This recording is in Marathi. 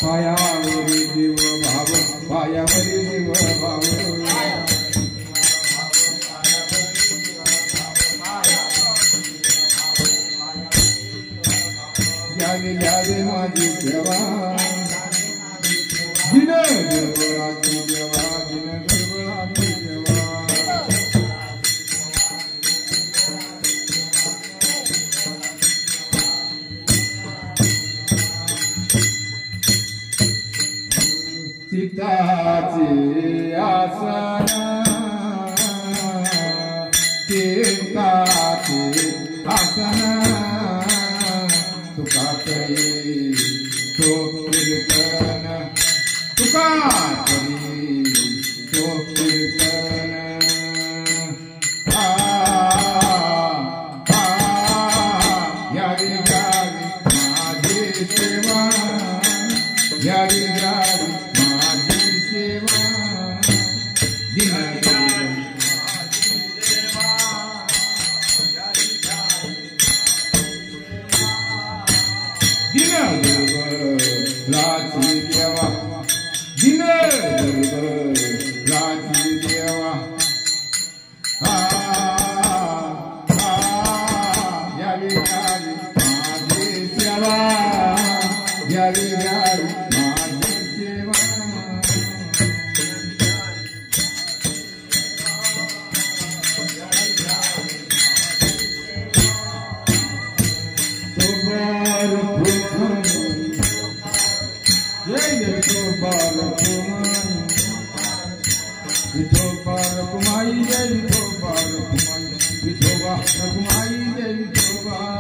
पायावरी जीव भाव पायावरी जीव भाव यावे यावे माझी सेवा दिन दुर्बळाची देवा दिन दुर्बळाची देवा चित्ताचे आसन चित्ताचे आसन तुका करी तो कीर्तन तुका करी तो कीर्तन यावी यावी माझी सेवा यावी यावी राजी देवा दिन राजी देवा यावी यावी माझी सेवा यावी यावी माझी सेवा विठोबा रघुमाई जय विठोबा रघुमाई जय विठोबा